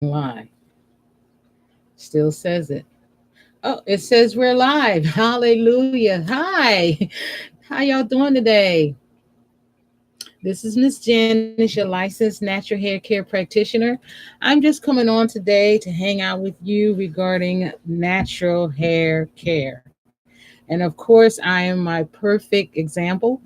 Live. Still says it. Oh, it says we're live. Hallelujah. Hi. How y'all doing today? This is Miss Janice, your licensed natural hair care practitioner. I'm just coming on today to hang out with you regarding natural hair care. And of course, I am my perfect example.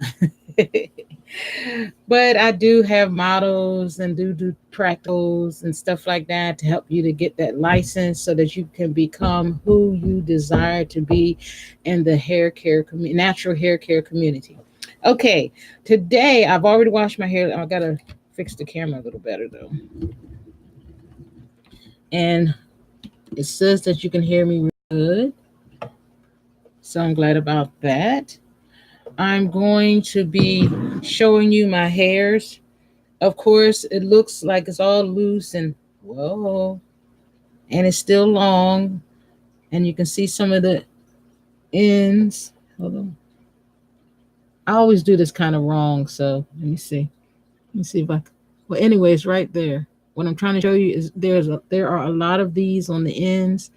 But I do have models and do practicals and stuff like that to help you to get that license so that you can become who you desire to be in the natural hair care community. Okay, today I've already washed my hair. I gotta fix the camera a little better though. And it says that you can hear me good. So I'm glad about that. I'm going to be showing you my hairs. Of course, it looks like it's all loose and whoa, and it's still long. And you can see some of the ends. Hold on. I always do this kind of wrong. So let me see. Let me see if I. Well, anyways, right there. What I'm trying to show you is there are a lot of these on the ends,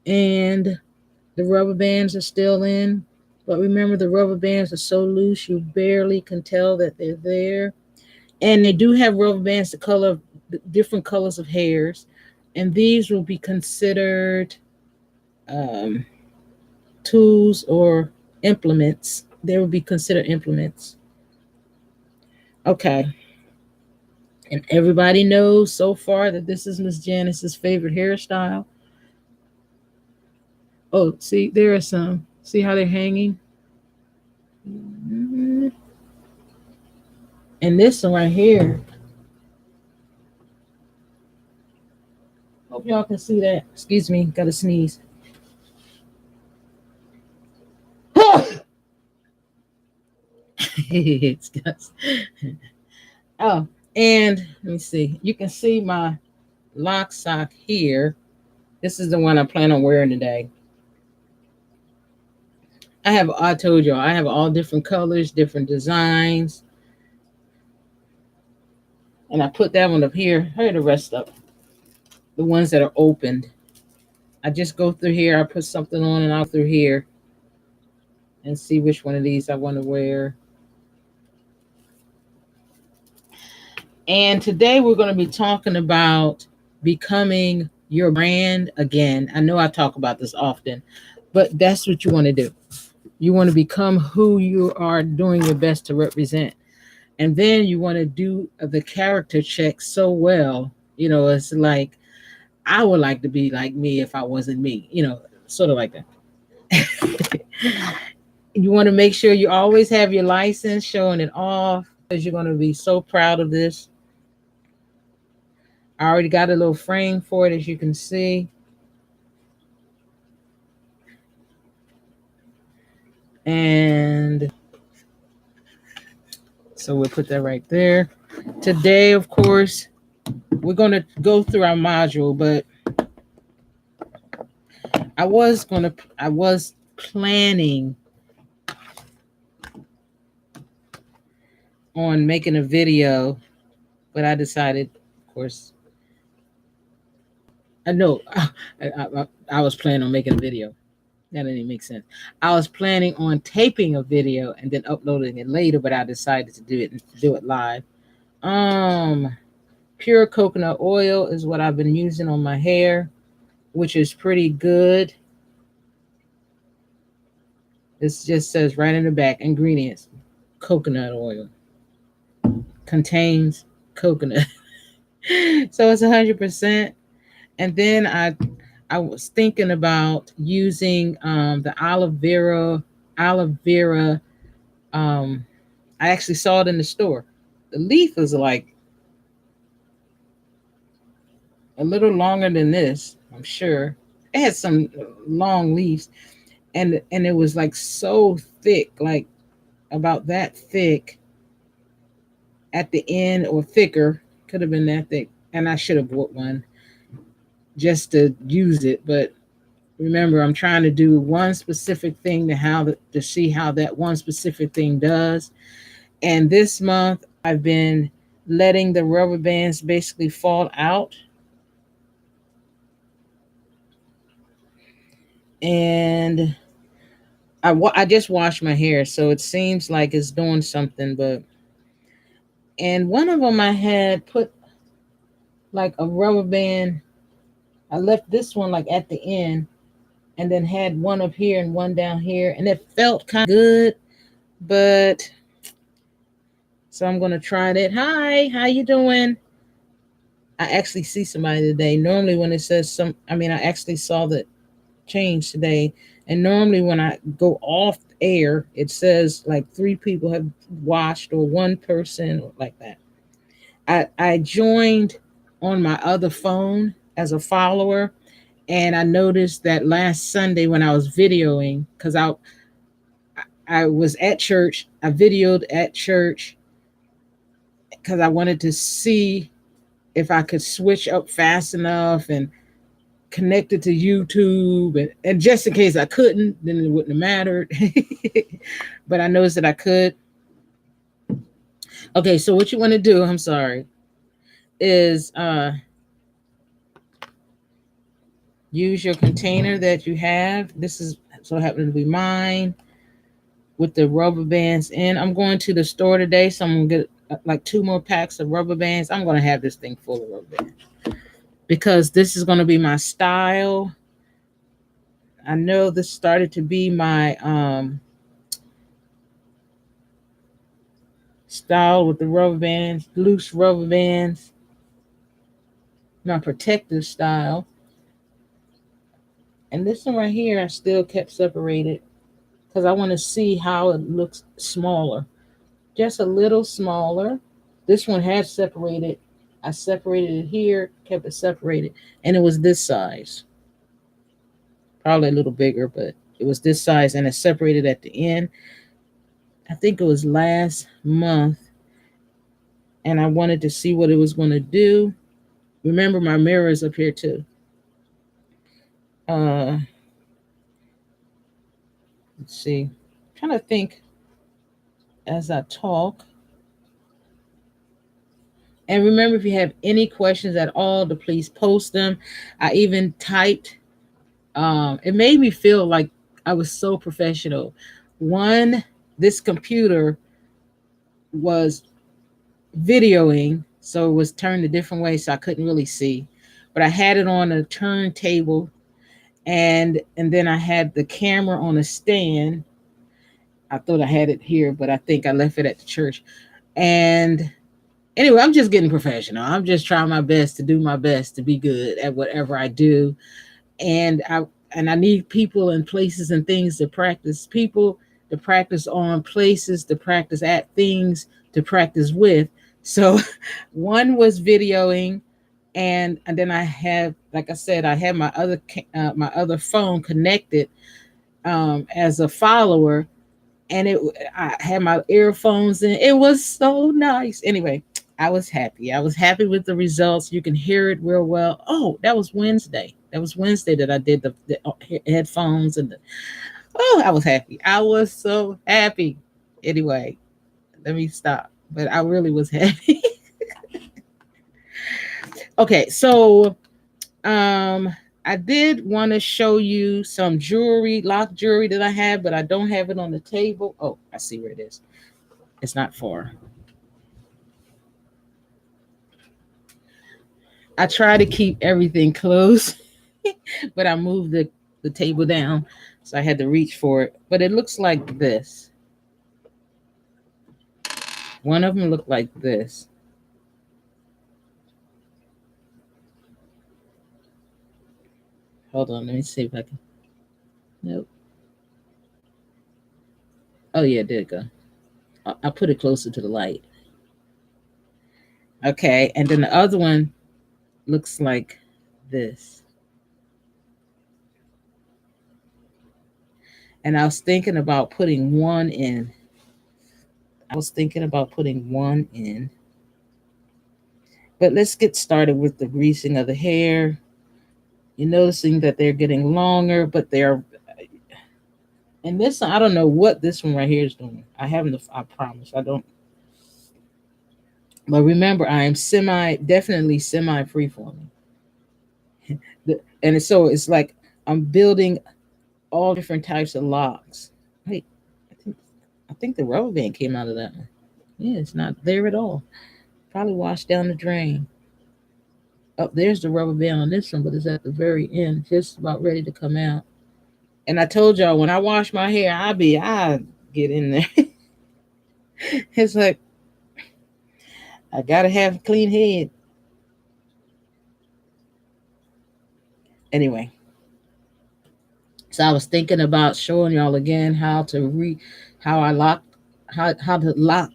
and the rubber bands are still in. But remember, the rubber bands are so loose you barely can tell that they're there. And they do have rubber bands to color different colors of hairs, and these will be considered um, tools or implements. They will be considered implements. Okay, and everybody knows so far that this is Miss Janice's favorite hairstyle. Oh, see, there are some. See how they're hanging? Mhm. And this one right here. Hope y'all can see that. Excuse me, gotta sneeze. It's oh, and let me see. You can see my lock sock here. This is the one I plan on wearing today. I told y'all, I have all different colors, different designs. And I put that one up here. Here are the rest of the ones that are opened. I just go through here, I put something on and I'll through here and see which one of these I want to wear. And today we're going to be talking about becoming your brand again. I know I talk about this often, but that's what you want to do. You want to become who you are doing your best to represent. And then you want to do the character check so well. You know, it's like, I would like to be like me if I wasn't me, sort of like that. You want to make sure you always have your license showing it off because you're going to be so proud of this. I already got a little frame for it, as you can see. And so we'll put that right there. Today, of course, we're going to go through our module, but I was planning on making a video, but I decided, of course, I know I was planning on making a video. That didn't even make sense. I was planning on taping a video and then uploading it later, but I decided to do it live. Pure coconut oil is what I've been using on my hair, which is pretty good. This just says right in the back, ingredients: coconut oil, contains coconut. So it's 100%. And then I was thinking about using the aloe vera. I actually saw it in the store. The leaf is like a little longer than this, I'm sure. It had some long leaves, and it was like so thick, like about that thick at the end, or thicker. Could have been that thick, and I should have bought one just to use it. But remember, I'm trying to do one specific thing to see how that one specific thing does. And this month I've been letting the rubber bands basically fall out And I just washed my hair, so it seems like it's doing something. But and one of them I had put like a rubber band. I left this one like at the end, and then had one up here and one down here, and it felt kind of good. But so I'm gonna try that. Hi, how you doing? I actually see somebody today. Normally when it says I actually saw the change today. And normally when I go off air, it says like 3 people have watched or one person or like that. I joined on my other phone as a follower, and I noticed that last Sunday when I was videoing, because I was at church, I videoed at church because I wanted to see if I could switch up fast enough and connect it to YouTube, and just in case I couldn't, then it wouldn't have mattered. But I noticed that I could. Okay, so what you want to do, I'm sorry, is use your container that you have. This is so happened to be mine with the rubber bands in. I'm going to the store today, so I'm gonna get like 2 more packs of rubber bands. I'm gonna have this thing full of rubber bands because this is gonna be my style. I know this started to be my style with the rubber bands, loose rubber bands, my protective style. And this one right here, I still kept separated because I want to see how it looks smaller, just a little smaller. This one had separated. I separated it here, kept it separated, and it was this size. Probably a little bigger, but it was this size, and it separated at the end. I think it was last month, and I wanted to see what it was going to do. Remember, my mirror is up here too. Uh, let's see. I'm trying to think as I talk. And remember, if you have any questions at all, to please post them. I even typed. It made me feel like I was so professional. One, this computer was videoing, so it was turned a different way, so I couldn't really see. But I had it on a turntable, and then I had the camera on a stand. I thought I had it here, but I think I left it at the church. And anyway, I'm just getting professional. I'm just trying my best to do my best to be good at whatever I do. And I need people and places and things to practice, people to practice on, places to practice at, things to practice with. So one was videoing, and then I have, like I said, I had my other phone connected as a follower, and I had my earphones in. It was so nice. Anyway, I was happy. I was happy with the results. You can hear it real well. Oh, that was Wednesday. That was Wednesday that I did the headphones oh, I was happy. I was so happy. Anyway, let me stop. But I really was happy. Okay, so um I did want to show you some jewelry, lock jewelry that I have, but I don't have it on the table. Oh, I see where it is. It's not far. I try to keep everything close, but I moved the table down, so I had to reach for it. But it looks like this. One of them looked like this. Hold on, let me see if I can. Nope. Oh yeah, there it go. I put it closer to the light. Okay, and then the other one looks like this. And I was thinking about putting one in. I was thinking about putting one in. But let's get started with the greasing of the hair. You're noticing that they're getting longer, but they're, and this, I don't know what this one right here is doing. I haven't, I promise, I don't. But remember, I am definitely semi freeforming. And so it's like I'm building all different types of locks. Wait, I think I think the rubber band came out of that one. Yeah, it's not there at all. Probably washed down the drain. Oh, there's the rubber band on this one, but it's at the very end, just about ready to come out. And I told y'all when I wash my hair, I get in there. It's like I gotta have a clean head. Anyway, so I was thinking about showing y'all again how I lock how to lock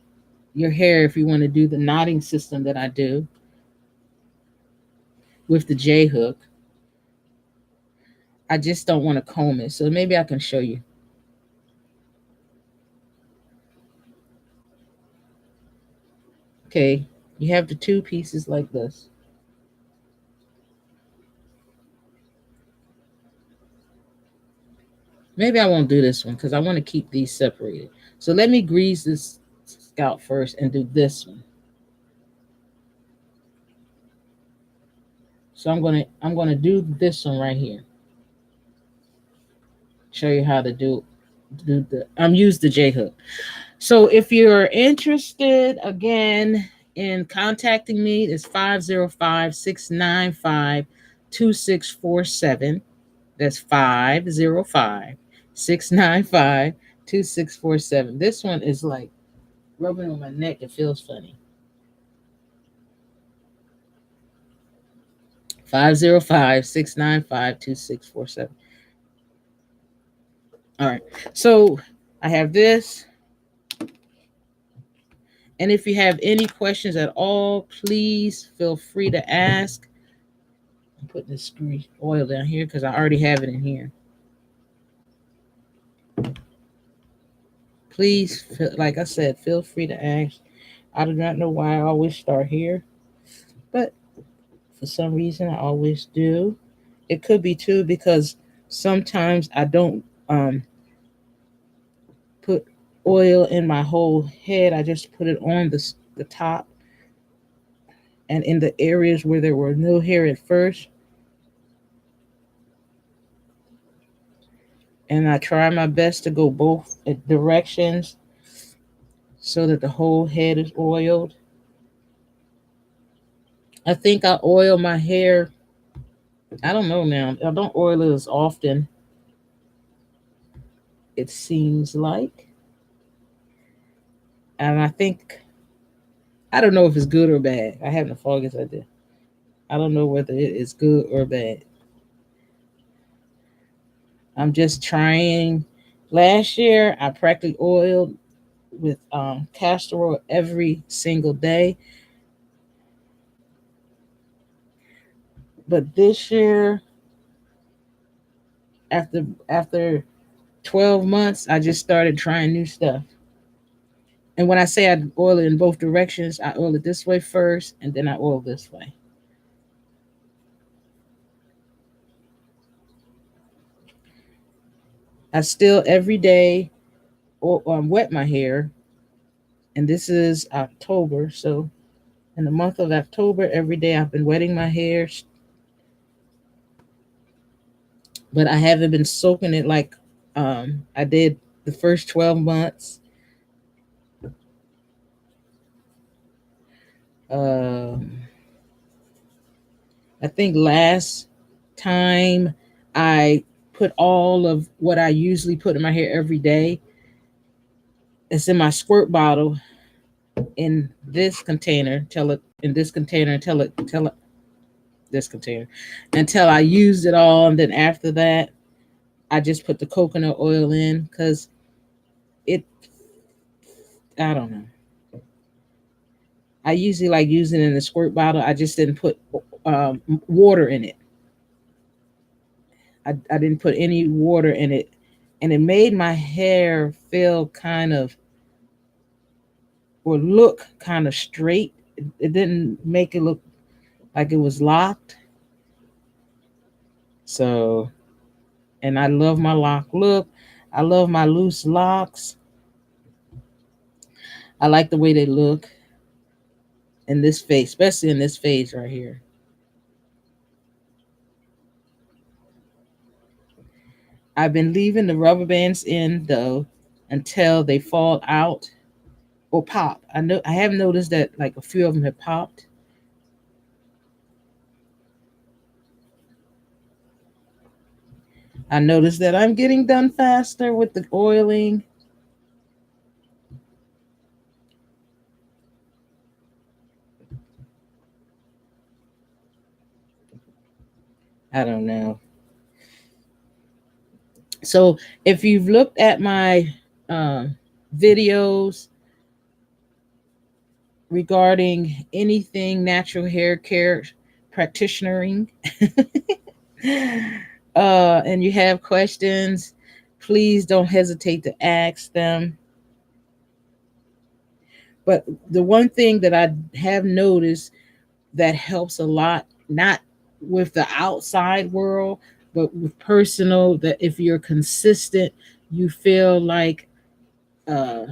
your hair if you want to do the knotting system that I do with the J hook. I just don't want to comb it, so maybe I can show you. Okay, you have the two pieces like this. Maybe I won't do this one because I want to keep these separated. So let me grease this scalp first and do this one. So I'm gonna do this one right here. Show you how to do the use the J hook. So if you're interested again in contacting me, it's 505-695-2647. That's 505-695-2647. This one is like rubbing on my neck. It feels funny. 505-695-2647. All right. So I have this. And if you have any questions at all, please feel free to ask. I'm putting this oil down here because I already have it in here. Please, like I said, feel free to ask. I do not know why I always start here, but for some reason I always do. It could be too because sometimes I don't put oil in my whole head. I just put it on the top and in the areas where there were no hair at first. And I try my best to go both directions so that the whole head is oiled. I think I oil my hair. I don't know now. I don't oil it as often, it seems like. And I think, I don't know if it's good or bad. I haven't the foggiest idea. I don't know whether it is good or bad. I'm just trying. Last year, I practically oiled with castor oil every single day. But this year, after 12 months, I just started trying new stuff. And when I say I oil it in both directions, I oil it this way first, and then I oil this way. I still every day wet my hair, and this is October, so in the month of October, every day I've been wetting my hair, but I haven't been soaking it like I did the first 12 months. Um, I think last time I put all of what I usually put in my hair every day. It's in my squirt bottle in this container till it in this container until it this container until I used it all, and then after that I just put the coconut oil in because it I don't know. I usually like using it in the squirt bottle. I just didn't put water in it. I didn't put any water in it, and it made my hair feel kind of or look kind of straight. It didn't make it look like it was locked. So, and I love my lock look. I love my loose locks. I like the way they look in this phase, especially in this phase right here. I've been leaving the rubber bands in though until they fall out or pop. I have noticed that like a few of them have popped. I noticed that I'm getting done faster with the oiling. I don't know. So if you've looked at my videos regarding anything natural hair care practitionering, and you have questions, please don't hesitate to ask them. But the one thing that I have noticed that helps a lot, not with the outside world, but with personal, that if you're consistent, you feel like uh,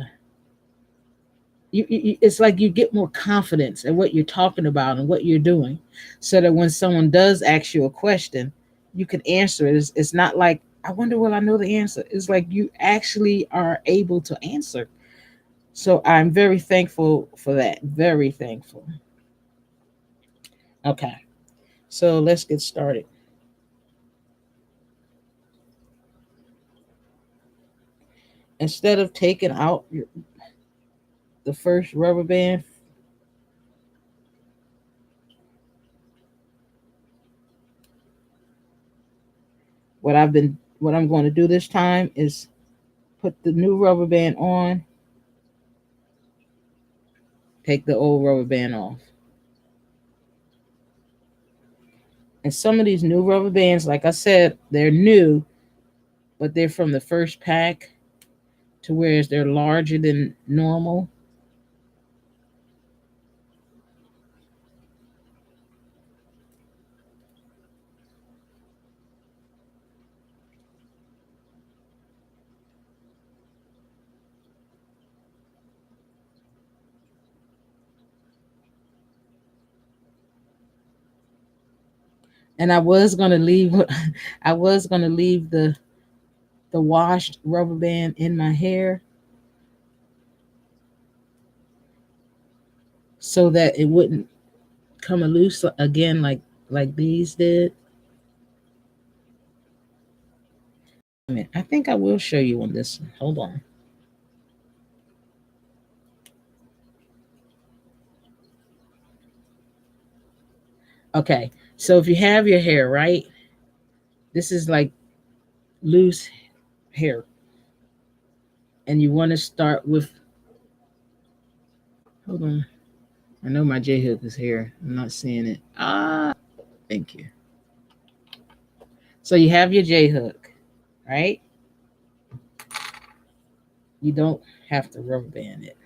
it's like you get more confidence in what you're talking about and what you're doing, so that when someone does ask you a question, you can answer it. It's not like, I wonder, will I know the answer? It's like you actually are able to answer. So I'm very thankful for that. Very thankful. Okay, so let's get started. Instead of taking out the first rubber band, what I'm going to do this time is put the new rubber band on, take the old rubber band off. And some of these new rubber bands, like I said, they're new, but they're from the first pack, to whereas they're larger than normal. And I was gonna leave I was gonna leave the washed rubber band in my hair so that it wouldn't come loose again like these did. I think I will show you on this one. Hold on. Okay, so if you have your hair, right, this is like loose hair, and you want to start with, hold on, I know my J hook is here, I'm not seeing it. Thank you. So you have your J hook, right? You don't have to rubber band it.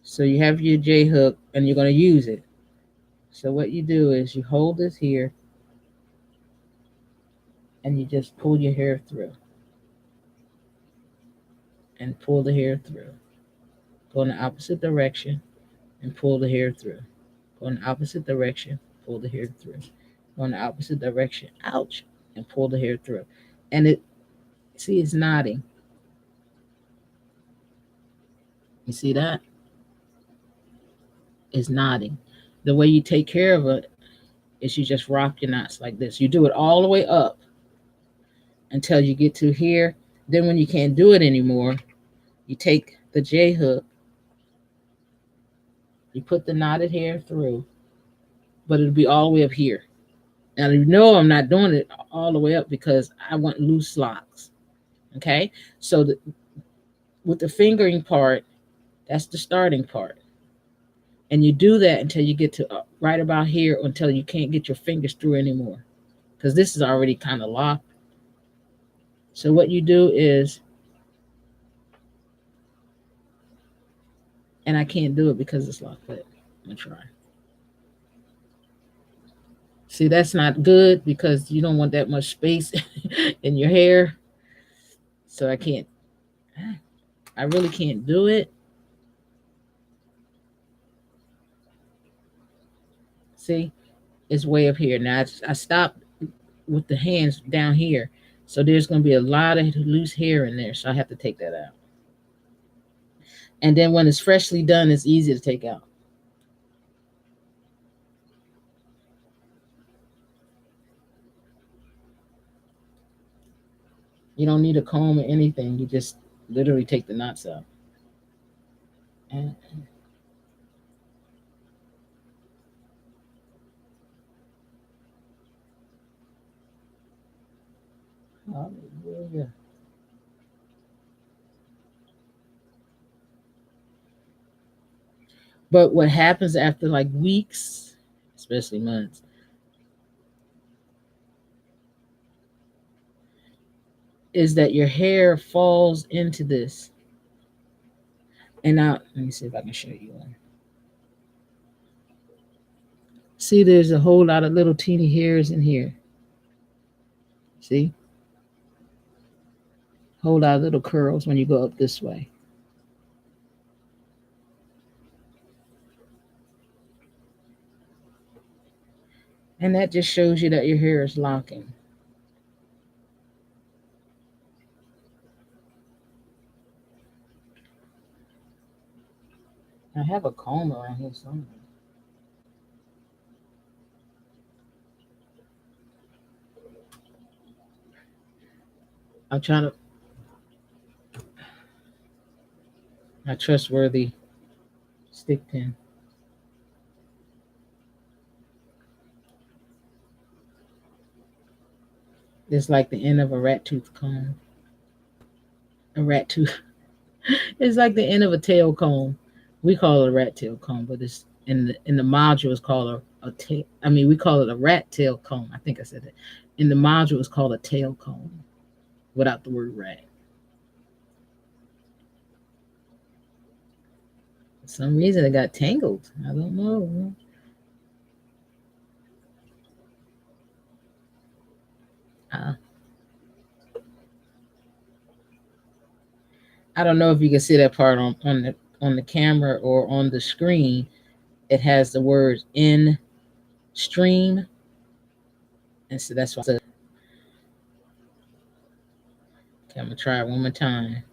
So you have your J hook and you're going to use it. So what you do is you hold this here and you just pull your hair through and pull the hair through. Go in the opposite direction and pull the hair through. Go in the opposite direction, pull the hair through. Go in the opposite direction, ouch, and pull the hair through. And it, see, it's knotting. You see that? It's knotting. The way you take care of it is you just rock your knots like this. You do it all the way up until you get to here. Then when you can't do it anymore, you take the J hook, you put the knotted hair through, but it'll be all the way up here. Now you know I'm not doing it all the way up because I want loose locks. Okay, so with the fingering part, that's the starting part, and you do that until you get to right about here, until you can't get your fingers through anymore, because this is already kind of locked. So what you do is, and I can't do it because it's locked up. I'm gonna try. See, that's not good because you don't want that much space in your hair. So I can't. I really can't do it. See, it's way up here. Now I stopped with the hands down here. So there's going to be a lot of loose hair in there. So I have to take that out. And then when it's freshly done, it's easy to take out. You don't need a comb or anything. You just literally take the knots out. And, hallelujah. But what happens after like weeks, especially months, is that your hair falls into this. And now, let me see if I can show you one. See, there's a whole lot of little teeny hairs in here. See? Whole lot of little curls when you go up this way. And that just shows you that your hair is locking. I have a comb around here somewhere. I'm trying to, my trustworthy stick pin. It's like the end of a rat tooth comb. A rat tooth. It's like the end of a tail comb. We call it a rat tail comb, but it's in the module it's called a tail. I mean, we call it a rat tail comb. I think I said that. In the module it's called a tail comb without the word rat. For some reason it got tangled. I don't know. Uh, I don't know if you can see that part on the camera or on the screen. It has the words in stream, and so that's why. Okay, I'm gonna try it one more time.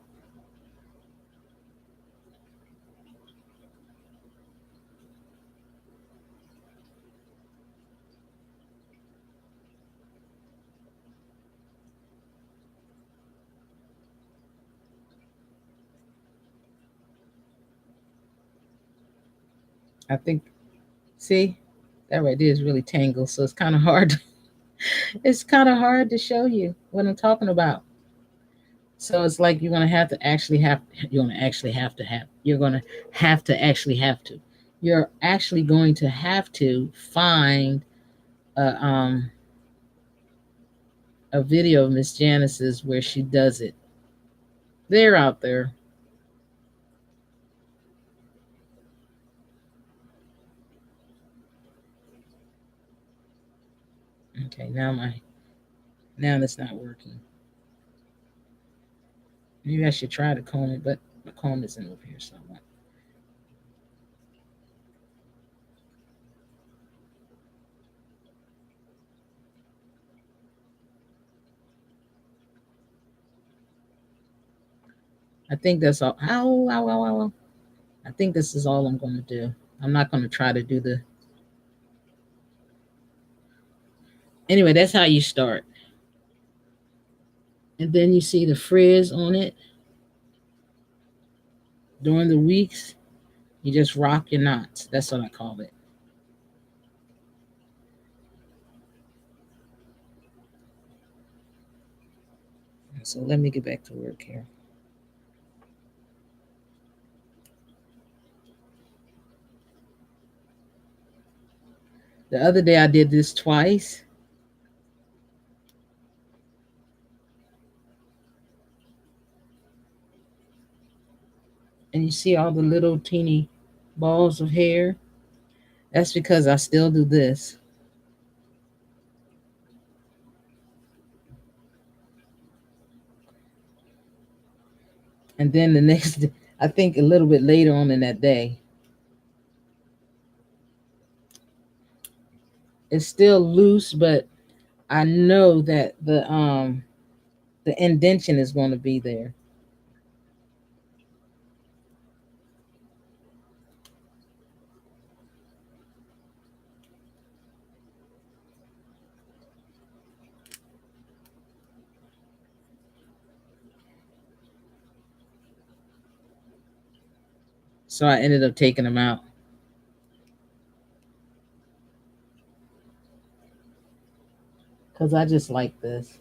I think, see, that right there is really tangled, so it's kind of hard. It's kind of hard to show you what I'm talking about. So it's like you're gonna actually have to have you're gonna have to actually have to. You're actually going to have to find a video of Miss Janice's where she does it. They're out there. Okay, now that's not working. Maybe I should try to comb it, but the comb isn't over here somewhere. I think that's all. Ow, ow, ow, ow, ow. I think this is all I'm going to do. I'm not going to try to do the. Anyway, that's how you start. And then you see the frizz on it during the weeks. You just rock your knots. That's what I call it. So let me get back to work here. The other day I did this twice. And you see all the little teeny balls of hair. That's because I still do this. And then the next, I think a little bit later on in that day, it's still loose, but I know that the indentation is going to be there. So I ended up taking them out because I just like this.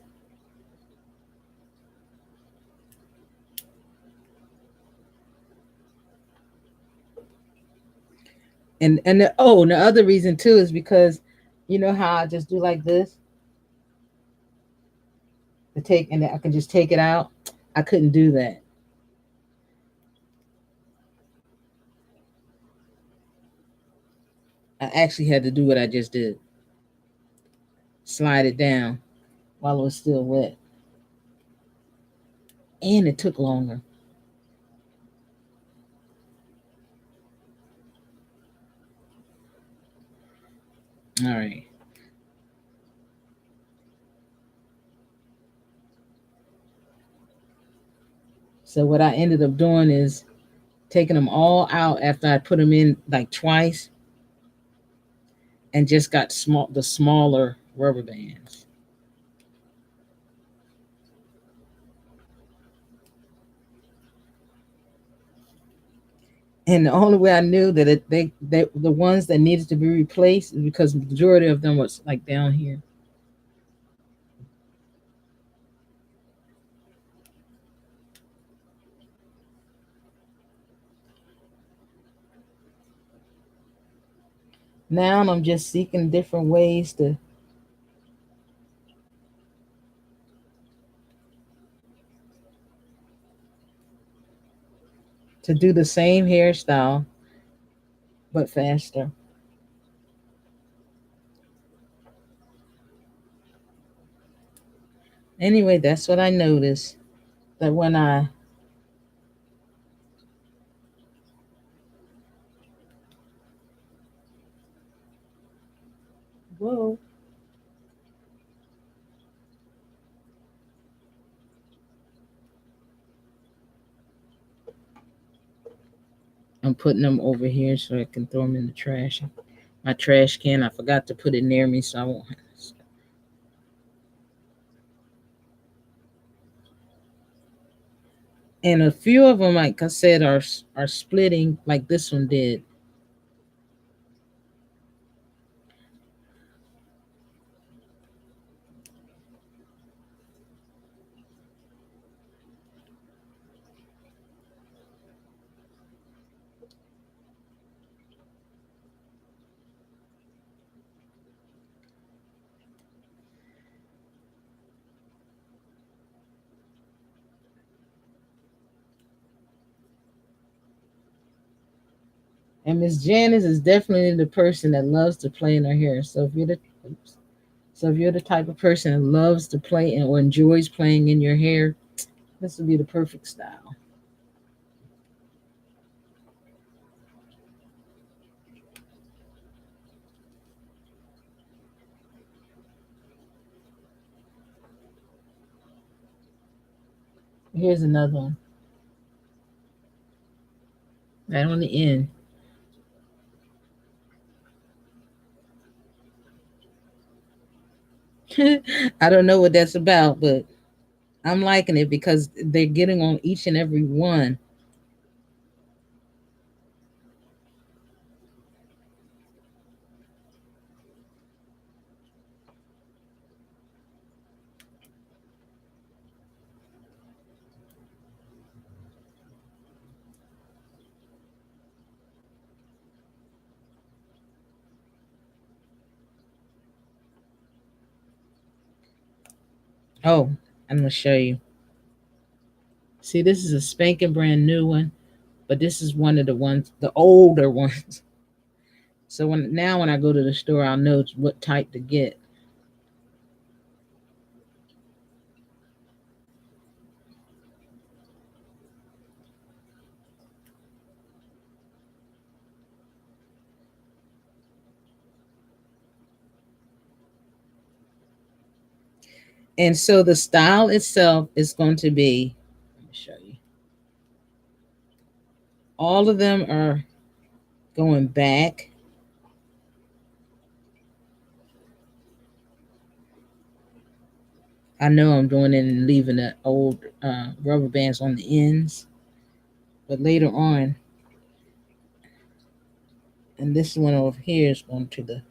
And the other reason too is because you know how I just do like this to take, and I can just take it out. I couldn't do that. I actually had to do what I just did, slide it down while it was still wet, and it took longer. All right. So what I ended up doing is taking them all out after I put them in like twice, and just got the smaller rubber bands. And the only way I knew that they the ones that needed to be replaced is because the majority of them was like down here. Now I'm just seeking different ways to do the same hairstyle but faster. Anyway, that's what I noticed, that when I whoa, I'm putting them over here so I can throw them in the trash. My trash can, I forgot to put it near me so I won't. And a few of them, like I said, are splitting like this one did. And Miss Janice is definitely the person that loves to play in her hair. So if you're the oops, so if you're the type of person that loves to play and or enjoys playing in your hair, this would be the perfect style. Here's another one, right on the end. I don't know what that's about, but I'm liking it because they're getting on each and every one. Oh, I'm gonna show you. See, this is a spanking brand new one, but this is one of the ones, the older ones. So when I go to the store, I'll know what type to get. And so the style itself is going to be, let me show you. All of them are going back. I know I'm doing it and leaving the old rubber bands on the ends, but later on, and this one over here is going to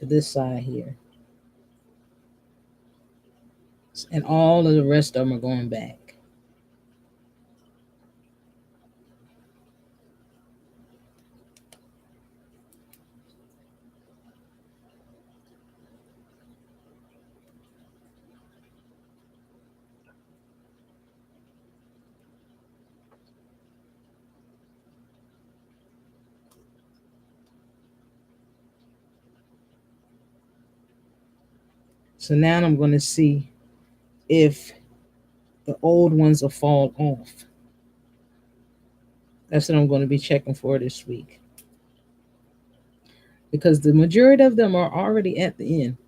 this side here, and all of the rest of them are going back. So now I'm going to see if the old ones will fall off. That's what I'm going to be checking for this week, because the majority of them are already at the end.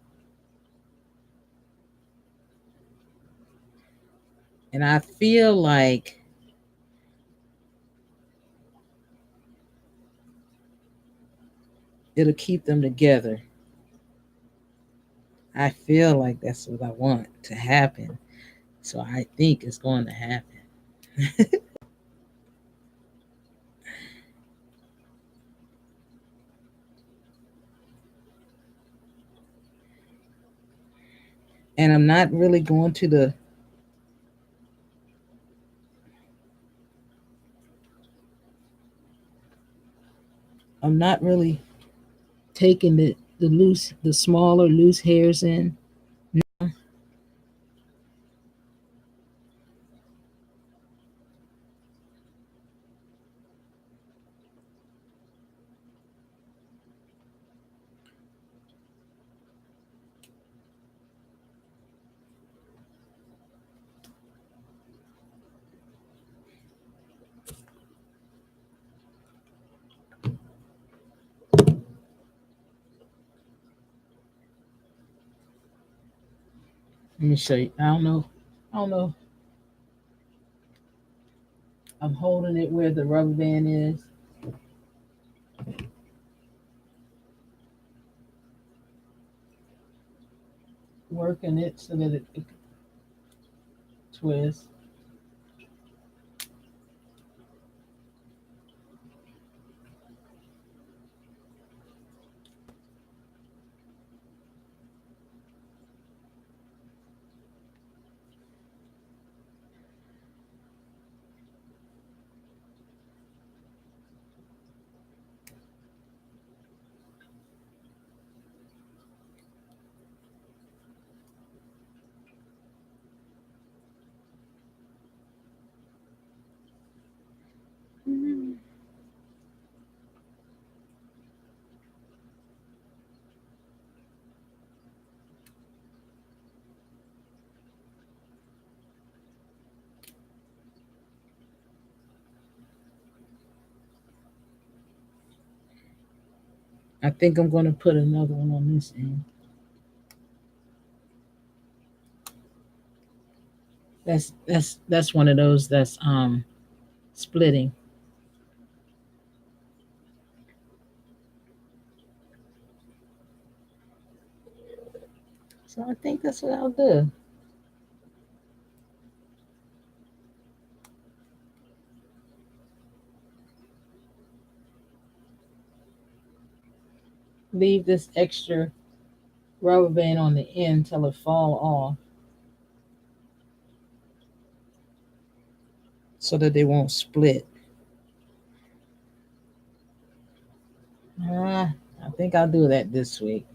And I feel like it'll keep them together. I feel like that's what I want to happen. So I think it's going to happen. And I'm not really going to I'm not really taking the smaller loose hairs in. Let me show you. I don't know. I don't know. I'm holding it where the rubber band is. Working it so that it twists. I think I'm going to put another one on this end. That's one of those that's splitting. So I think that's what I'll do. Leave this extra rubber band on the end till it fall off, so that they won't split. I think I'll do that this week.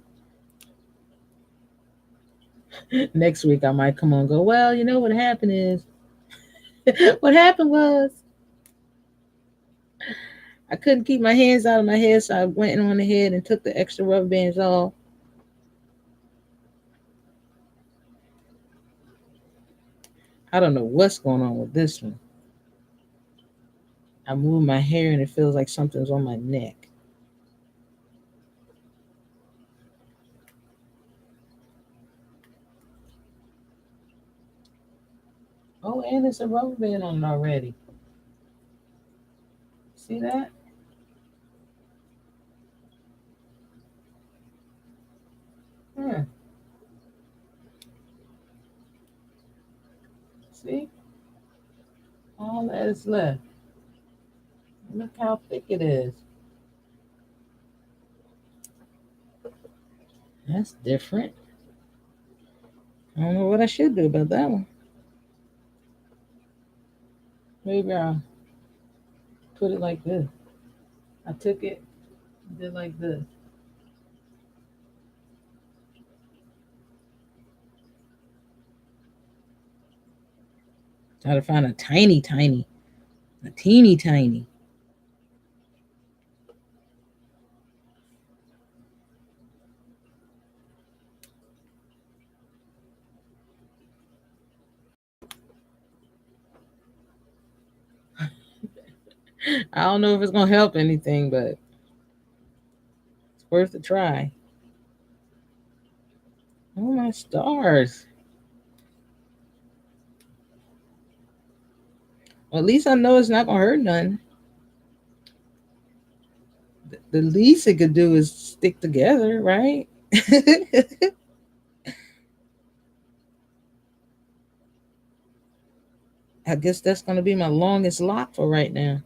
Next week I might come on and go, well, you know what happened is what happened was I couldn't keep my hands out of my head, so I went on ahead and took the extra rubber bands off. I don't know what's going on with this one. I move my hair and it feels like something's on my neck. Oh, and it's a rubber band on it already. See that? Hmm. See? All that is left. Look how thick it is. That's different. I don't know what I should do about that one. Maybe I'll put it like this. I took it, did like this. Try to find a a teeny tiny. I don't know if it's gonna help anything, but it's worth a try. Oh my stars. Well, at least I know it's not gonna hurt none. The least it could do is stick together, right? I guess that's gonna be my longest lock for right now.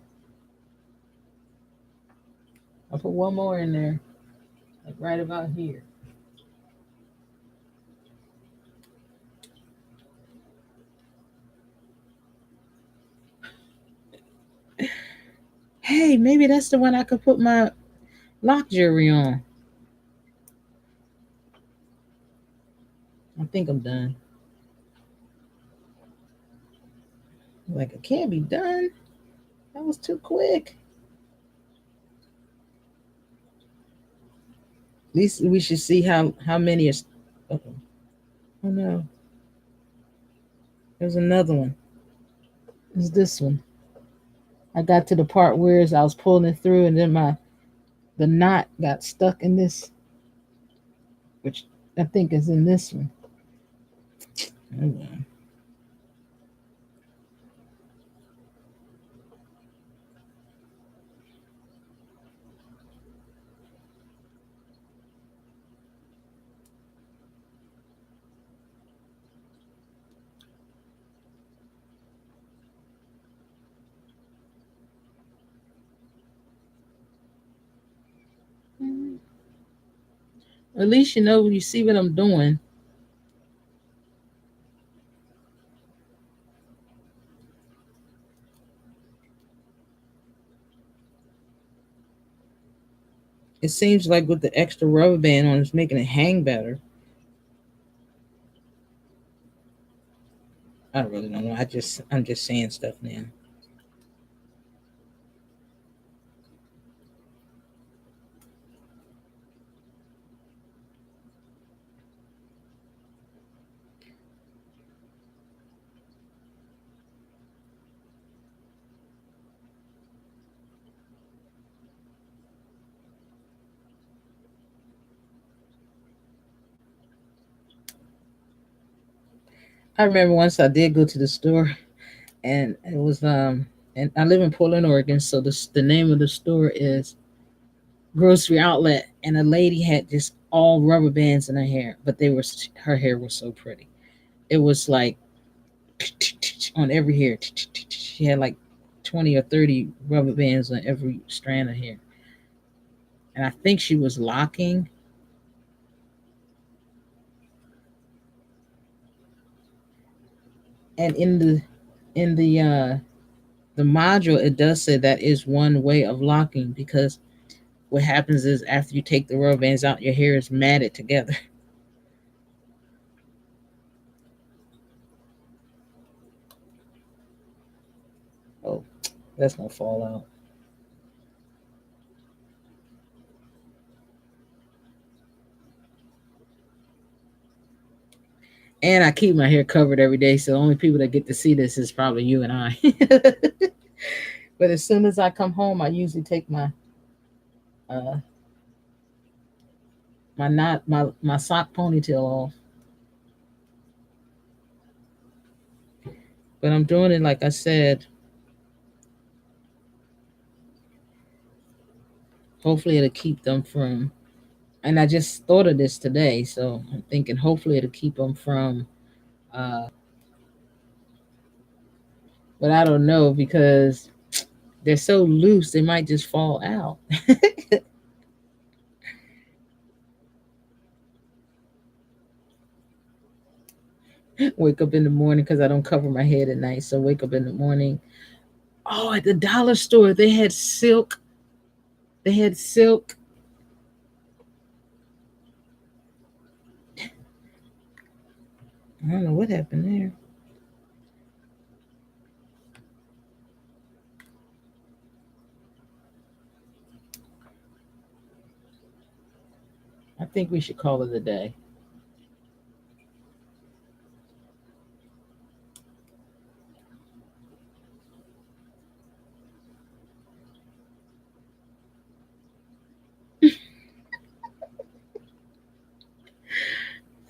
I'll put one more in there, like right about here. Hey, maybe that's the one I could put my lock jewelry on. I think I'm done. Like it can't be done. That was too quick. At least we should see how many is. Oh, oh no, there's another one. It's this one. I got to the part where as I was pulling it through, and then the knot got stuck in this, which I think is in this one. Oh, well. At least you know you see what I'm doing. It seems like with the extra rubber band on, it's making it hang better. I really don't know. I'm just saying stuff now. I remember once I did go to the store, and it was and I live in Portland, Oregon, so the name of the store is Grocery Outlet, and a lady had just all rubber bands in her hair, but they were her hair was so pretty. It was like on every hair. She had like 20 or 30 rubber bands on every strand of hair, and I think she was locking. And in the module, it does say that is one way of locking, because what happens is after you take the rubber bands out, your hair is matted together. Oh, that's gonna fall out. And I keep my hair covered every day, so the only people that get to see this is probably you and I. But as soon as I come home, I usually take uh my sock ponytail off. But I'm doing it like I said. Hopefully it'll keep them from, and I just thought of this today, so I'm thinking hopefully it'll keep them from, uh, but I don't know because they're so loose they might just fall out. Wake up in the morning because I don't cover my head at night, so wake up in the morning. Oh, at the dollar store they had silk. They had silk. I don't know what happened there. I think we should call it a day.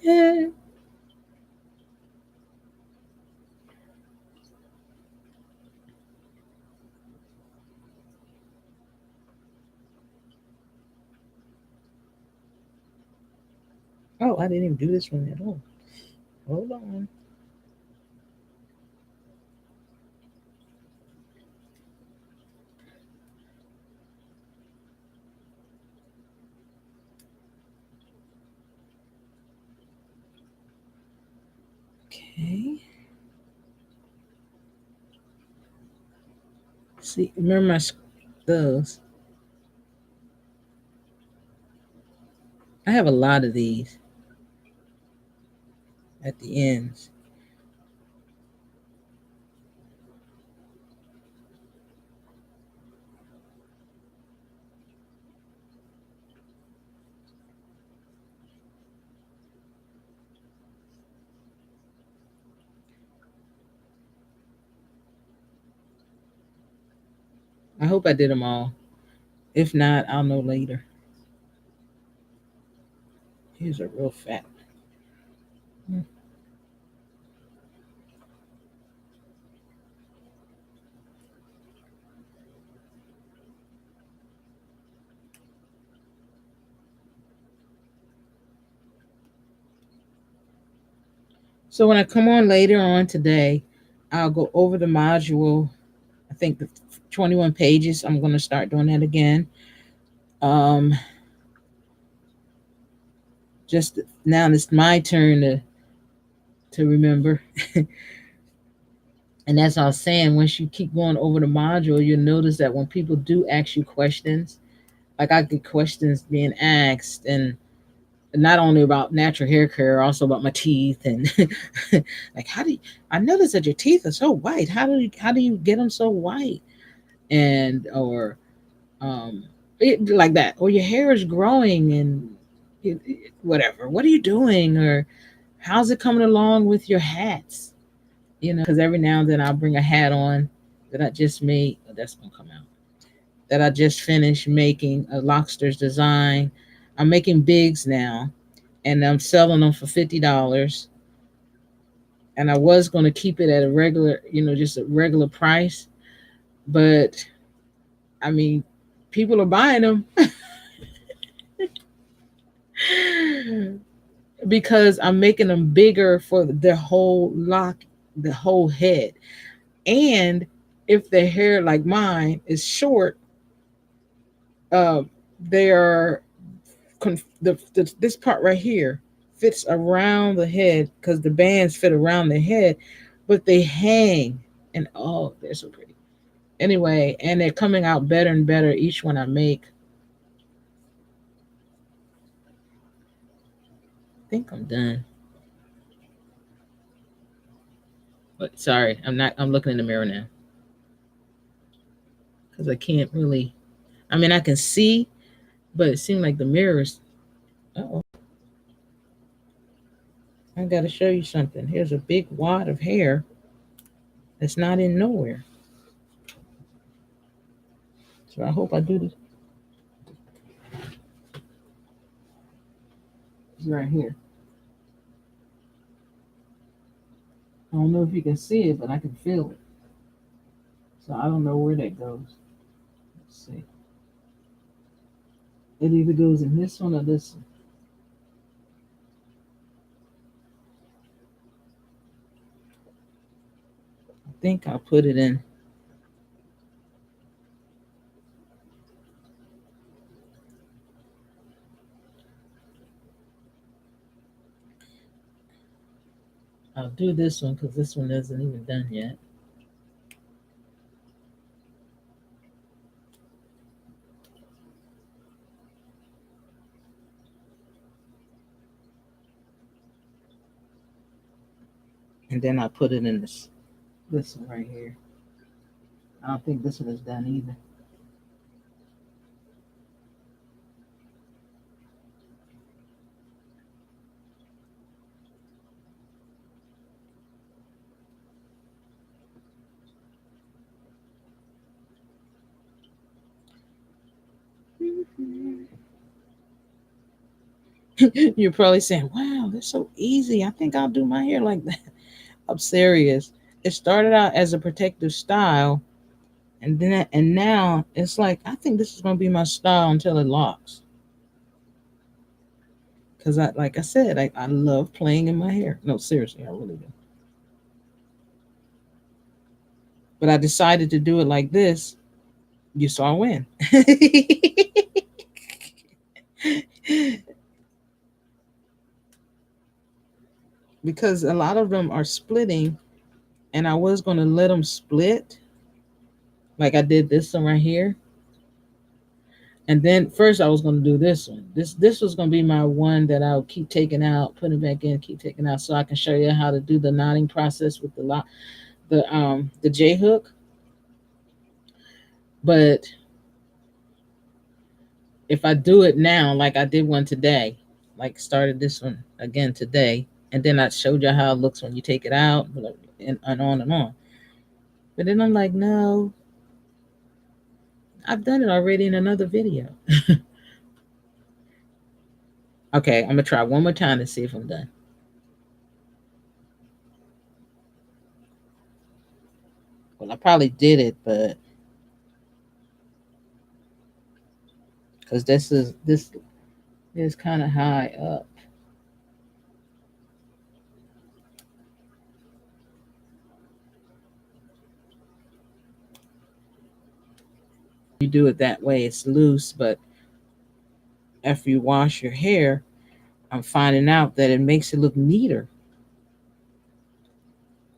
Yeah. Oh, I didn't even do this one at all. Hold on. Okay. See, remember those? I have a lot of these at the ends. I hope I did them all. If not, I'll know later. Here's a real fat one. So when I come on later on today, I'll go over the module. I think the 21 pages. I'm going to start doing that again. Um, just now, it's my turn to remember. And as I was saying, once you keep going over the module, you'll notice that when people do ask you questions, like I get questions being asked, and not only about natural hair care, also about my teeth and like how do you, I noticed that your teeth are so white. How do you get them so white? And or like that, or your hair is growing and whatever. What are you doing? Or how's it coming along with your hats? Because every now and then I'll bring a hat on that I just made. Oh, that's gonna come out. That I just finished making a lobster's design. I'm making bigs now, and I'm selling them for $50. And I was going to keep it at a regular, just a regular price, but I mean, people are buying them because I'm making them bigger for the whole lock, the whole head. And if the hair like mine is short, uh, they are this part right here fits around the head because the bands fit around the head, but they hang, and oh, they're so pretty. Anyway, and they're coming out better and better each one I make. I think I'm done. But sorry, I'm not. I'm looking in the mirror now because I can't really. I mean, I can see, but it seemed like the mirrors. Oh, I got to show you something. Here's a big wad of hair that's not in nowhere. So I hope I do this right here. I don't know if you can see it, but I can feel it. So I don't know where that goes. Let's see. It either goes in this one or this one. I think I'll put it in. I'll do this one because this one isn't even done yet. And then I put it in this one right here. I don't think this one is done either. You're probably saying, wow, that's so easy. I think I'll do my hair like that. I'm serious. It started out as a protective style, and now it's like I think this is gonna be my style until it locks. Cause I like I said, I love playing in my hair. No, seriously, I really do. But I decided to do it like this. You saw when. Because a lot of them are splitting, and I was gonna let them split, like I did this one right here. And then first I was gonna do this one. This was gonna be my one that I'll keep taking out, putting back in, keep taking out, so I can show you how to do the knotting process with the J hook. But if I do it now, like I did one today, like started this one again today, and then I showed you how it looks when you take it out, and on and on. But then I'm like, no, I've done it already in another video. Okay, I'm gonna try one more time to see if I'm done. Well, I probably did it, but because this is kind of high up. You do it that way, it's loose, but after you wash your hair, I'm finding out that it makes it look neater.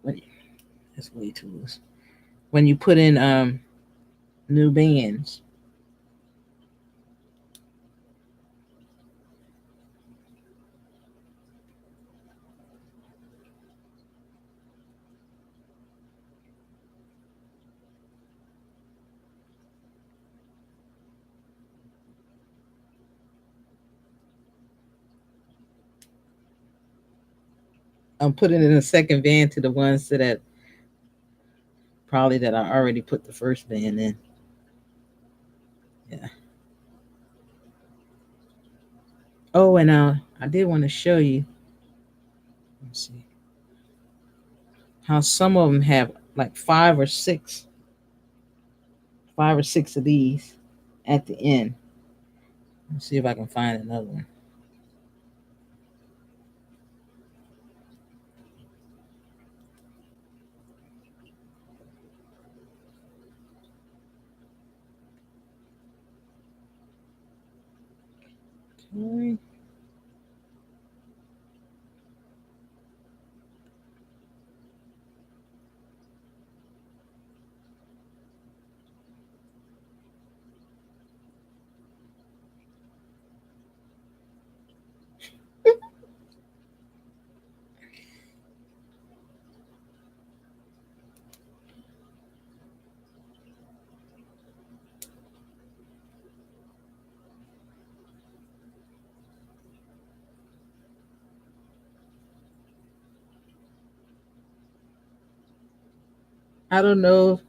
When, that's way too loose. When you put in new bands. I'm putting in a second band to the ones that probably that I already put the first band in. Yeah. Oh, and I did want to show you. Let's see how some of them have like five or six of these at the end. Let's see if I can find another one. Okay. I don't know.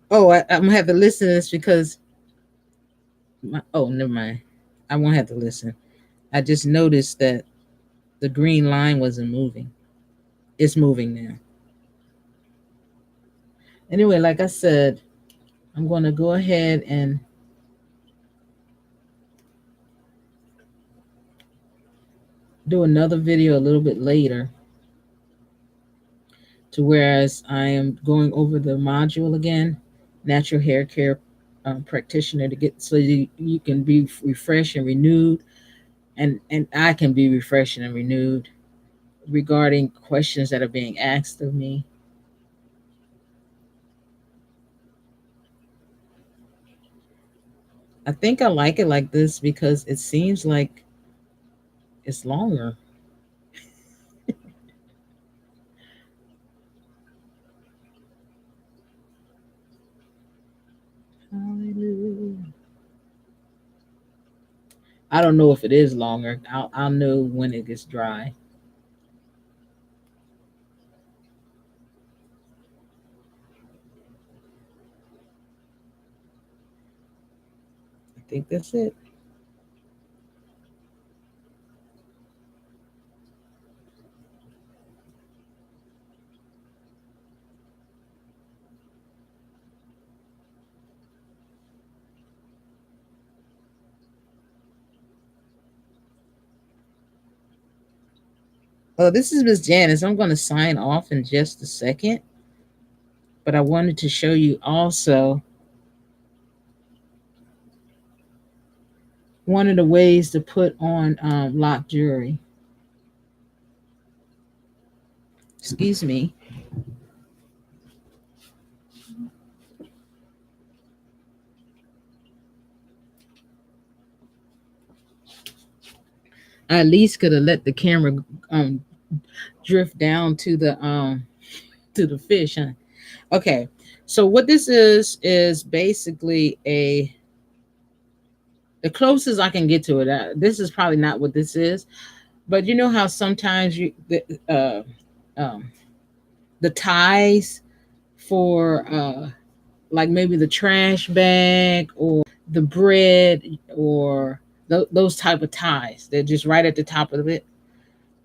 Oh, I'm gonna have to listen to this because oh, never mind. I won't have to listen. I just noticed that the green line wasn't moving. It's moving now. Anyway, like I said, I'm going to go ahead and do another video a little bit later, to whereas I am going over the module again, natural hair care practitioner, to get so you can be refreshed and renewed, and I can be refreshed and renewed regarding questions that are being asked of me. I think I like it like this because it seems like it's longer. Hallelujah. I don't know if it is longer. I'll know when it gets dry. I think that's it. Oh, this is Miss Janice. I'm going to sign off in just a second, but I wanted to show you also one of the ways to put on lock jewelry. Excuse me. I at least could have let the camera um, drift down to the fish, huh? Okay. So what this is basically a the closest I can get to it. This is probably not what this is, but you know how sometimes um, the ties for like maybe the trash bag or the bread or those type of ties. They're just right at the top of it.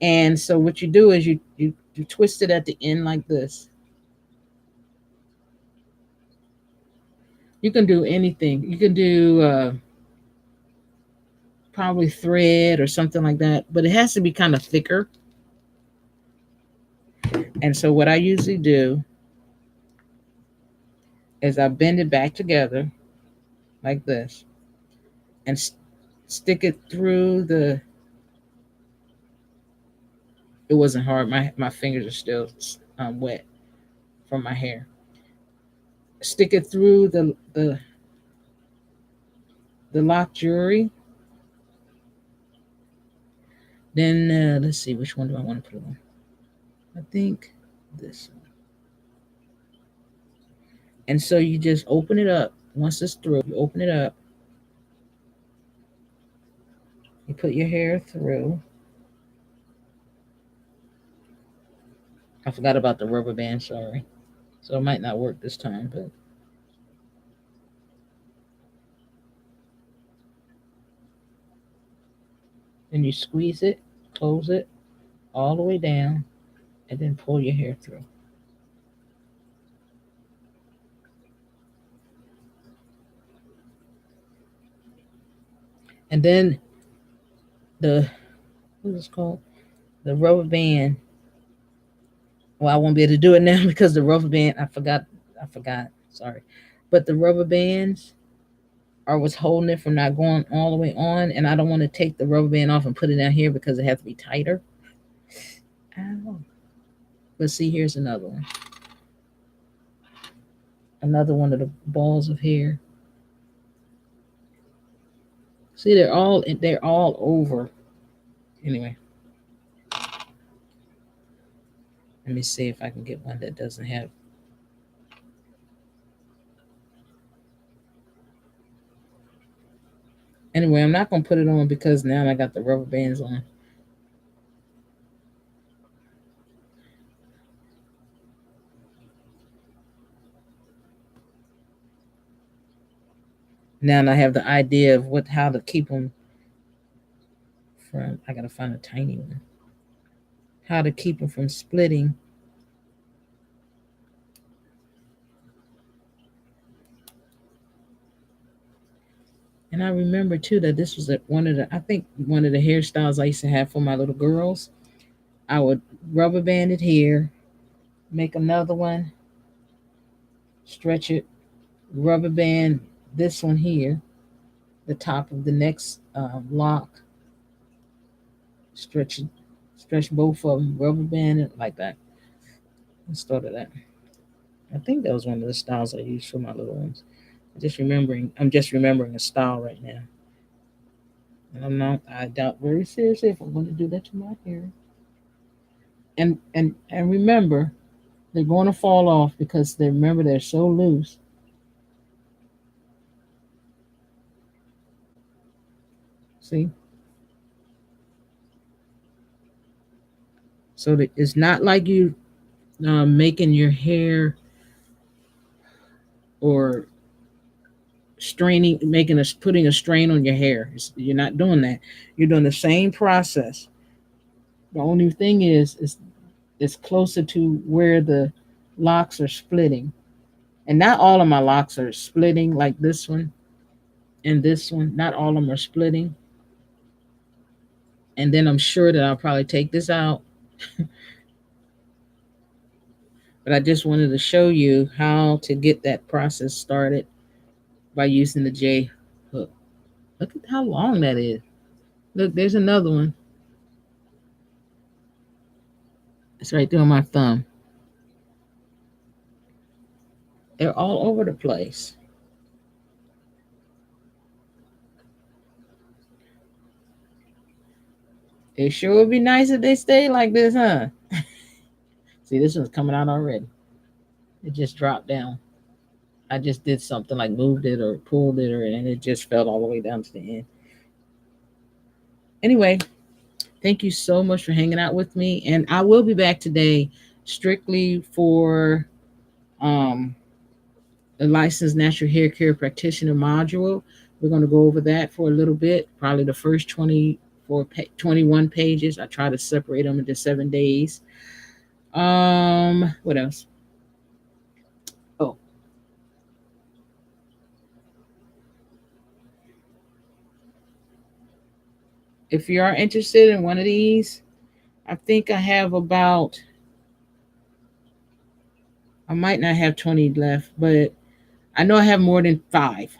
And so what you do is you twist it at the end like this. You can do anything. You can do probably thread or something like that, but it has to be kind of thicker. And so what I usually do is I bend it back together like this and stick it through the. It wasn't hard. My fingers are still wet from my hair. Stick it through the lock jewelry. Then let's see, which one do I want to put on? I think this one. And so you just open it up. Once it's through, you open it up. You put your hair through. I forgot about the rubber band, sorry. So it might not work this time, but then you squeeze it, close it all the way down, and then pull your hair through. And then the what is it called? The rubber band. Well, I won't be able to do it now because the rubber band. I forgot. Sorry, but the rubber bands are what's holding it from not going all the way on, and I don't want to take the rubber band off and put it down here because it has to be tighter. Ow. But see, here's another one. Another one of the balls of hair. See, they're all over. Anyway, let me see if I can get one that doesn't have. Anyway, I'm not gonna put it on because now I got the rubber bands on. Now I have the idea of how to keep them from. I gotta find a tiny one. How to keep them from splitting. And I remember too that this was I think one of the hairstyles I used to have for my little girls. I would rubber band it here, make another one, stretch it, rubber band this one here, the top of the next lock, stretch it, stretch both of them, rubber band it like that. I started that. I think that was one of the styles I used for my little ones. I'm just remembering a style right now. And I doubt very seriously if I'm going to do that to my hair. And remember, they're going to fall off because they're so loose. See, so that it's not like you making your hair or straining, putting a strain on your hair. You're not doing that. You're doing the same process. The only thing is, it's closer to where the locks are splitting, and not all of my locks are splitting like this one and this one. Not all of them are splitting. And then I'm sure that I'll probably take this out. But I just wanted to show you how to get that process started by using the J hook. Look at how long that is. Look, there's another one. It's right there on my thumb. They're all over the place. It sure would be nice if they stayed like this, huh? See, this one's coming out already. It just dropped down. I just did something like moved it or pulled it, and it just fell all the way down to the end. Anyway, thank you so much for hanging out with me. And I will be back today strictly for um, the licensed natural hair care practitioner module. We're going to go over that for a little bit, probably the first 21 pages. I try to separate them into 7 days. What else? Oh, if you are interested in one of these, I think I have about, I might not have 20 left, but I know I have more than 5.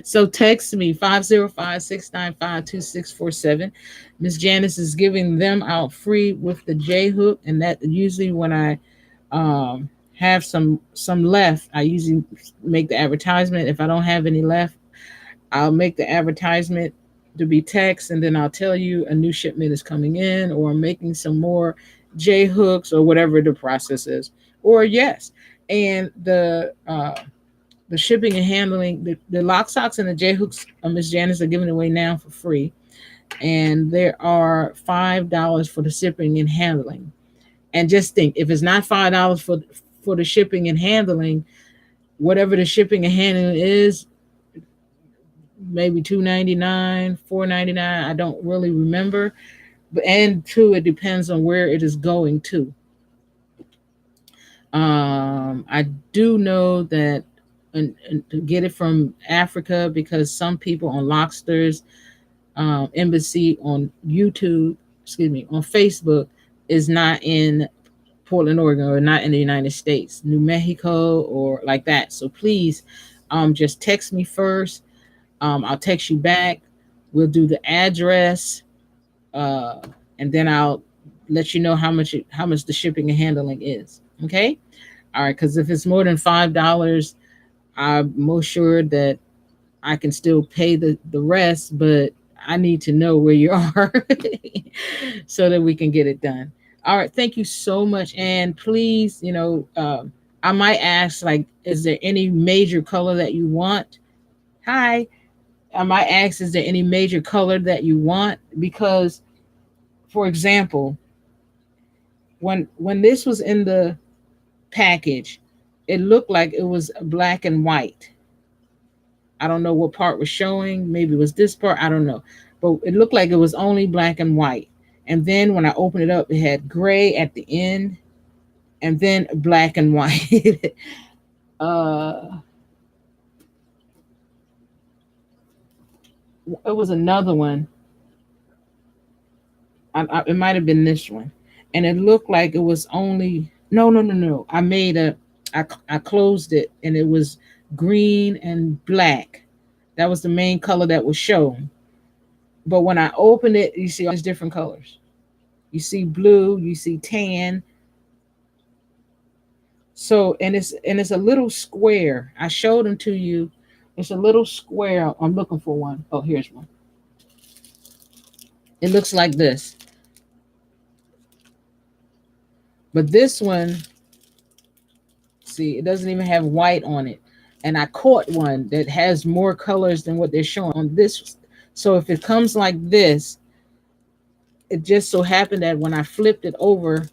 So text me 505-695-2647. Miss Janice is giving them out free with the J hook, and that usually when I um, have some left, I usually make the advertisement. If I don't have any left, I'll make the advertisement to be text, and then I'll tell you a new shipment is coming in, or I'm making some more J hooks, or whatever the process is. Or yes, and the shipping and handling, the lock socks and the J hooks, Miss Janice are giving away now for free, and there are $5 for the shipping and handling. And just think, if it's not $5 for the shipping and handling, whatever the shipping and handling is, maybe $2.99, $4.99. I don't really remember, but and two, it depends on where it is going to. I do know that, and to get it from Africa, because some people on Locksters embassy on YouTube, excuse me, on Facebook, is not in Portland, Oregon, or not in the United States, New Mexico, or like that. So please, just text me first. I'll text you back. We'll do the address, uh, and then I'll let you know how much the shipping and handling is. Okay. All right. Because if it's more than $5, I'm most sure that I can still pay the rest, but I need to know where you are so that we can get it done. All right. Thank you so much. And please, I might ask, like, is there any major color that you want? Hi. I might ask, is there any major color that you want? Because, for example, when this was in the package, it looked like it was black and white. I don't know what part was showing. Maybe it was this part. I don't know. But it looked like it was only black and white. And then when I opened it up, it had gray at the end and then black and white. uh, it was another one. It might have been this one, and it looked like it was only no. I made a I closed it, and it was green and black. That was the main color that was shown. But when I opened it, you see all these different colors. You see blue, you see tan. So and it's a little square. I showed them to you. It's a little square. I'm looking for one. Oh, here's one. It looks like this. But this one, see, it doesn't even have white on it. And I caught one that has more colors than what they're showing on this. So if it comes like this, it just so happened that when I flipped it over,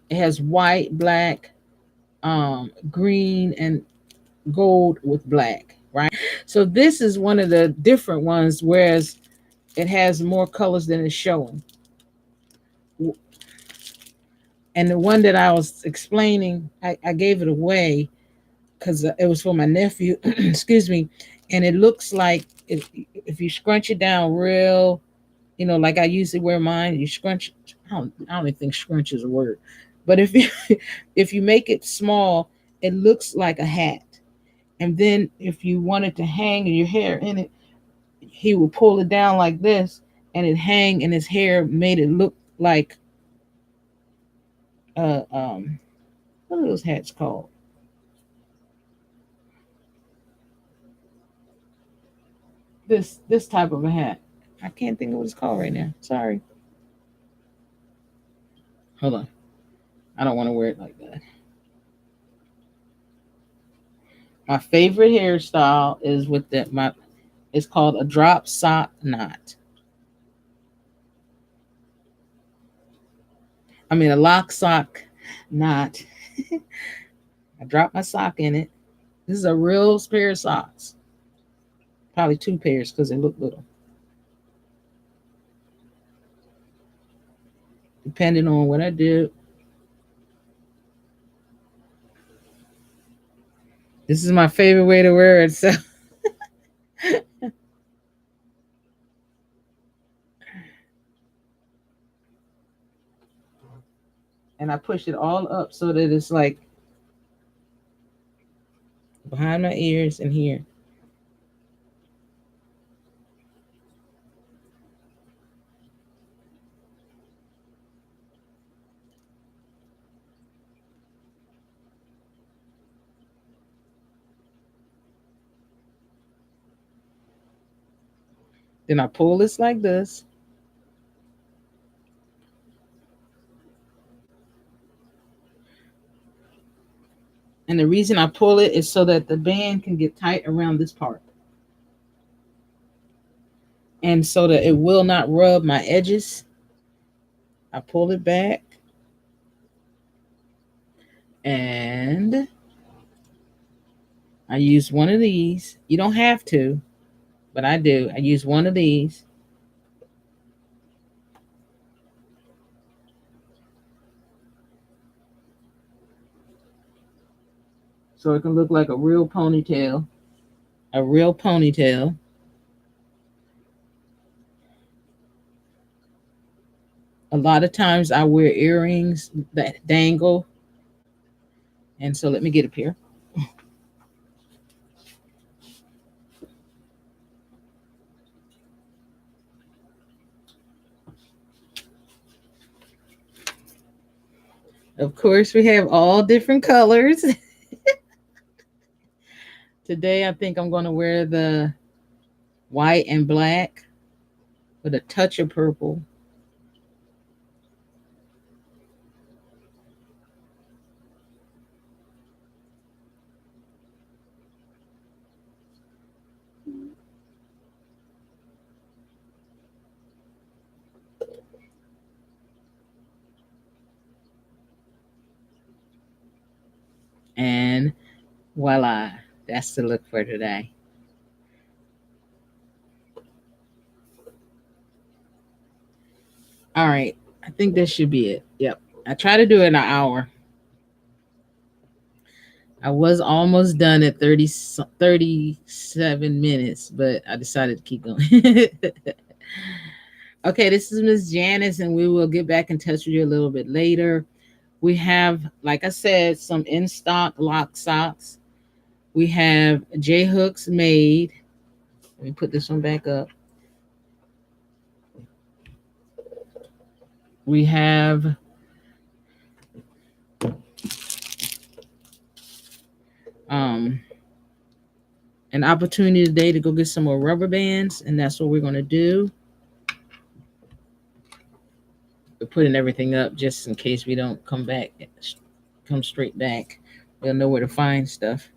it has white, black, green, and gold with black, right? So this is one of the different ones, whereas it has more colors than it's showing. And the one that I was explaining, I gave it away because it was for my nephew. Excuse me. And it looks like if you scrunch it down real, like I usually wear mine, you scrunch. I don't even think scrunch is a word, but if you if you make it small, it looks like a hat. And then if you wanted to hang your hair in it, he would pull it down like this, and it hang, and his hair made it look like uh um what are those hats called? This type of a hat. I can't think of what it's called right now. Sorry. Hold on. I don't want to wear it like that. My favorite hairstyle is with my. It's called a drop sock knot. I mean a lock sock knot. I drop my sock in it. This is a real pair of socks. Probably two pairs because they look little. Depending on what I do. This is my favorite way to wear it. So and I push it all up so that it's like behind my ears and here. Then I pull this like this. And the reason I pull it is so that the band can get tight around this part. And so that it will not rub my edges. I pull it back. And I use one of these. You don't have to, but I do. I use one of these. So it can look like a real ponytail. A real ponytail. A lot of times I wear earrings that dangle. And so let me get up here. Of course, we have all different colors. Today, I think I'm going to wear the white and black with a touch of purple. And voila, that's the look for today. All right, I think this should be it. Yep. I try to do it in an hour. I was almost done at 37 minutes, but I decided to keep going. Okay, this is Miss Janice, and we will get back in touch with you a little bit later. We have, like I said, some in stock lock socks. We have J hooks made. Let me put this one back up. We have um, an opportunity today to go get some more rubber bands, and that's what we're going to do. We're putting everything up just in case we don't come straight back. We'll know where to find stuff.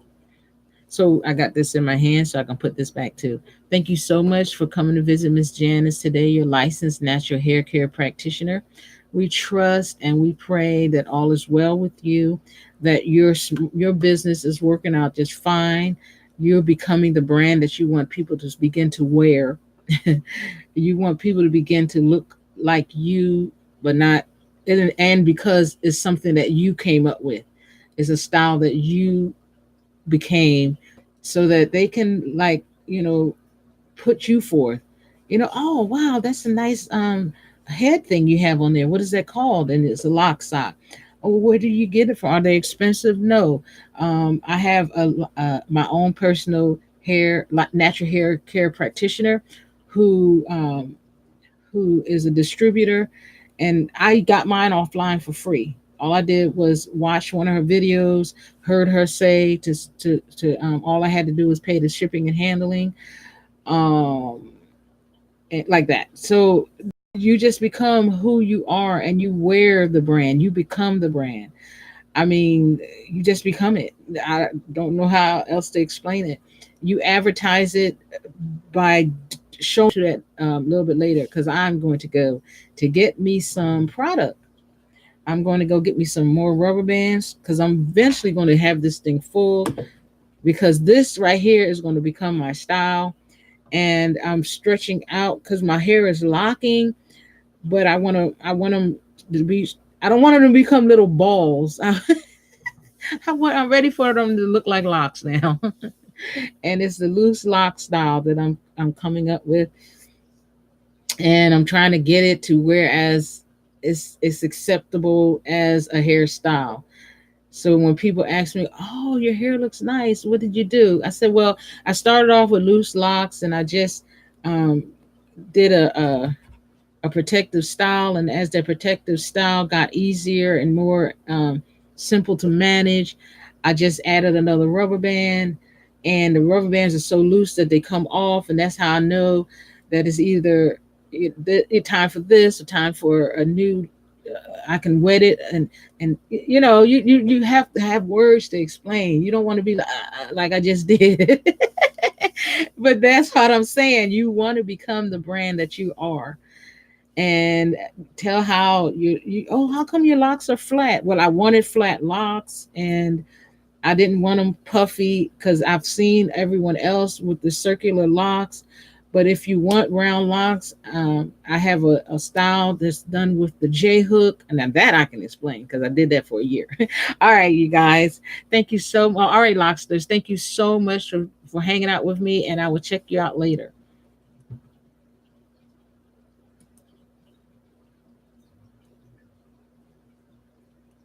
So I got this in my hand so I can put this back too. Thank you so much for coming to visit Miss Janice today, your licensed natural hair care practitioner. We trust and we pray that all is well with you, that your business is working out just fine. You're becoming the brand that you want people to begin to wear. You want people to begin to look like you, but not, and because it's something that you came up with. It's a style that you became, so that they can, like, put you forth. Oh wow, that's a nice head thing you have on there. What is that called? And it's a lock sock. Oh, where do you get it from? Are they expensive? No. I have my own personal natural hair care practitioner who who is a distributor, and I got mine offline for free. All I did was watch one of her videos, heard her say to all I had to do was pay the shipping and handling, um, and like that. So you just become who you are, and you wear the brand. You become the brand. I mean, you just become it. I don't know how else to explain it. You advertise it by showing to that a little bit later, because I'm going to go to get me some product. I'm going to go get me some more rubber bands because I'm eventually going to have this thing full, because this right here is going to become my style. And I'm stretching out because my hair is locking, but I want them to be, I don't want them to become little balls. I'm ready for them to look like locks now. And it's the loose lock style that I'm coming up with, and I'm trying to get it to whereas it's acceptable as a hairstyle. So when people ask me, "Oh, your hair looks nice. What did you do?" I said, "Well, I started off with loose locks, and I just um, did a protective style, and as that protective style got easier and more simple to manage, I just added another rubber band, and the rubber bands are so loose that they come off, and that's how I know that it's either it time for this or time for a new. I can wet it, and you have to have words to explain. You don't want to be like I just did." But that's what I'm saying. You want to become the brand that you are, and tell how oh, how come your locks are flat? Well, I wanted flat locks, and I didn't want them puffy because I've seen everyone else with the circular locks. But if you want round locks, I have a style that's done with the J hook, and now that I can explain because I did that for a year. All right, you guys, thank you so much. All right, Locksters, thank you so much for hanging out with me, and I will check you out later.